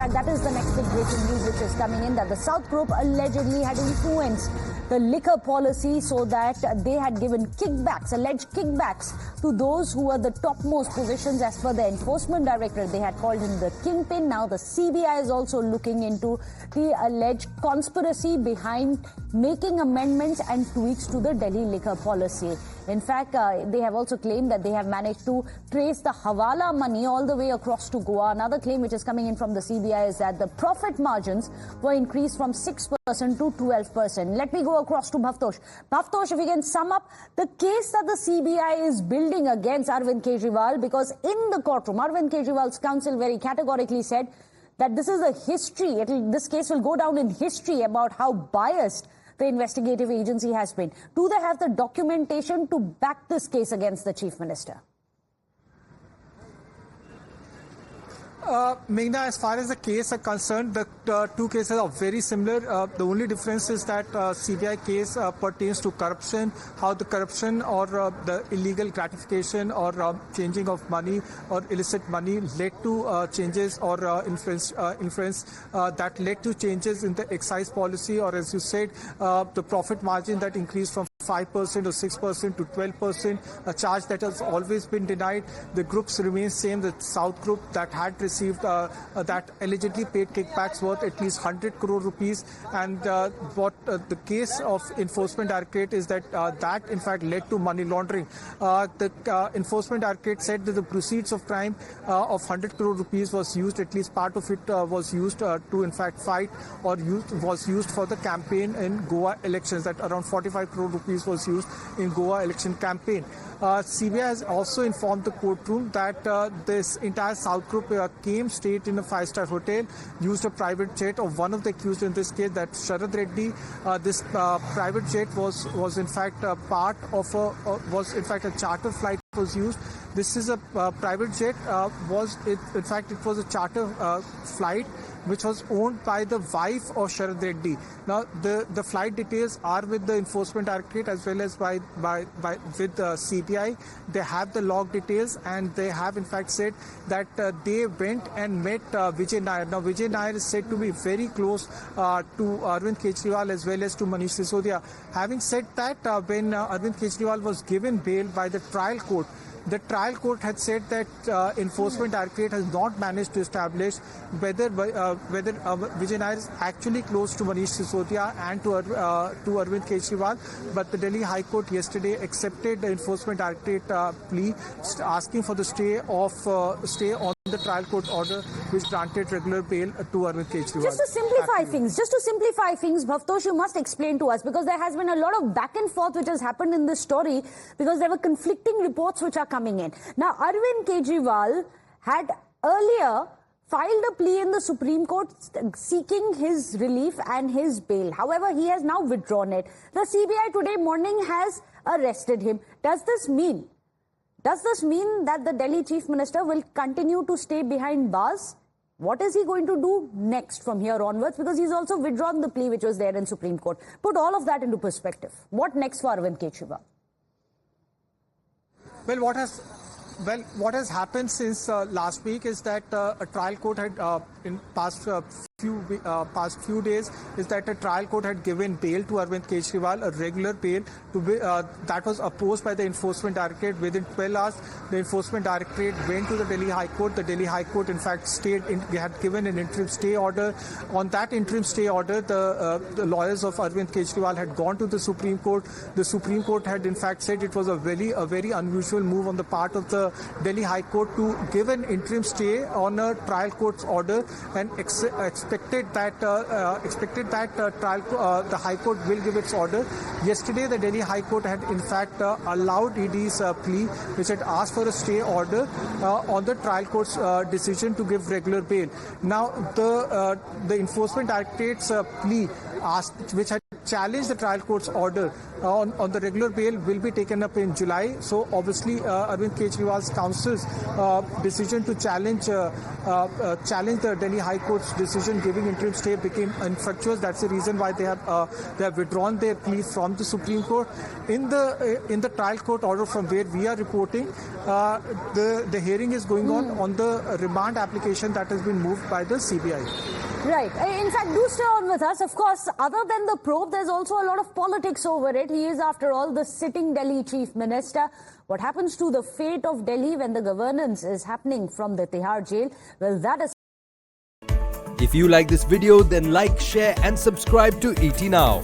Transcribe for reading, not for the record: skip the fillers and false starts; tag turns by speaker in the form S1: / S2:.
S1: And that is the next big breaking news which is coming in, that the South Group allegedly had influenced the liquor policy so that they had given kickbacks, alleged kickbacks, to those who were the topmost positions as per the enforcement director. They had called him the Kingpin. Now the CBI is also looking into the alleged conspiracy behind making amendments and tweaks to the Delhi liquor policy. In fact, they have also claimed that they have managed to trace the Hawala money all the way across to Goa. Another claim which is coming in from the CBI is that the profit margins were increased from 6% to 12%. Let me go across to Bhavtosh. Bhavtosh, if you can sum up the case that the CBI is building against Arvind Kejriwal, because in the courtroom, Arvind Kejriwal's counsel very categorically said that this is a history. This case will go down in history about how biased the investigative agency has been. Do they have the documentation to back this case against the Chief Minister?
S2: Meghna, as far as the case are concerned, the two cases are very similar. The only difference is that CBI case pertains to corruption, how the corruption or the illegal gratification or changing of money or illicit money led to changes or influence that led to changes in the excise policy, or as you said, the profit margin that increased from 5% or 6% to 12%, a charge that has always been denied. The groups remain same. The South Group that had received that allegedly paid kickbacks worth at least 100 crore rupees, and what the case of enforcement directorate is that that in fact led to money laundering. The enforcement directorate said that the proceeds of crime of 100 crore rupees was used, at least part of it was used to in fact fight or was used for the campaign in Goa elections, that around 45 crore rupees was used in Goa election campaign. CBI has also informed the courtroom that this entire South Group came, stayed in a five-star hotel, used a private jet of one of the accused in this case, that Sharad Reddy. This private jet was in fact part of a charter flight was used. This is a private jet. In fact it was a charter flight which was owned by the wife of Sharad Reddy. Now, the flight details are with the enforcement directorate as well as with the CBI. They have the log details, and they have in fact said that they went and met Vijay Nair. Now, Vijay Nair is said to be very close to Arvind Kejriwal as well as to Manish Sisodia. Having said that, when Arvind Kejriwal was given bail by the trial court, the trial court had said that enforcement directorate has not managed to establish whether Vijay Nair is actually close to Manish Sisodia and to Arvind Kejriwal. But the Delhi High Court yesterday accepted the enforcement directorate plea, asking for the stay on the trial court order which granted regular bail to Arvind Kejriwal.
S1: Just to simplify things, Bhavtosh, you must explain to us, because there has been a lot of back and forth which has happened in this story, because there were conflicting reports which are coming in. Now, Arvind Kejriwal had earlier filed a plea in the Supreme Court seeking his relief and his bail. However, he has now withdrawn it. The CBI today morning has arrested him. Does this mean that the Delhi Chief Minister will continue to stay behind bars? What is he going to do next from here onwards? Because he's also withdrawn the plea which was there in Supreme Court. Put all of that into perspective. What next for Arvind Kejriwal?
S2: Well, what has happened since last week is that a trial court had in past few days is that a trial court had given bail to Arvind Kejriwal, a regular bail to be, that was opposed by the enforcement directorate. Within 12 hours, the enforcement directorate went to the Delhi High Court. The Delhi High Court, in fact, had given an interim stay order. On that interim stay order, the lawyers of Arvind Kejriwal had gone to the Supreme Court. The Supreme Court had, in fact, said it was a very unusual move on the part of the Delhi High Court to give an interim stay on a trial court's order, and expected that the High Court will give its order. Yesterday, the Delhi High Court had in fact allowed ED's plea, which had asked for a stay order on the trial court's decision to give regular bail. Now, the enforcement directorate's plea which had challenge the trial court's order on the regular bail will be taken up in July. So obviously Arvind Kejriwal's counsel's decision to challenge the Delhi High Court's decision giving interim stay became infructuous. That's the reason why they have withdrawn their plea from the Supreme Court. In the trial court order from where we are reporting, the hearing is going on the remand application that has been moved by the CBI.
S1: Right. In fact, do stay on with us. Of course, other than the probe, there's also a lot of politics over it. He is, after all, the sitting Delhi Chief Minister. What happens to the fate of Delhi when the governance is happening from the Tihar jail? Well, that is...
S3: If you like this video, then like, share and subscribe to ET Now.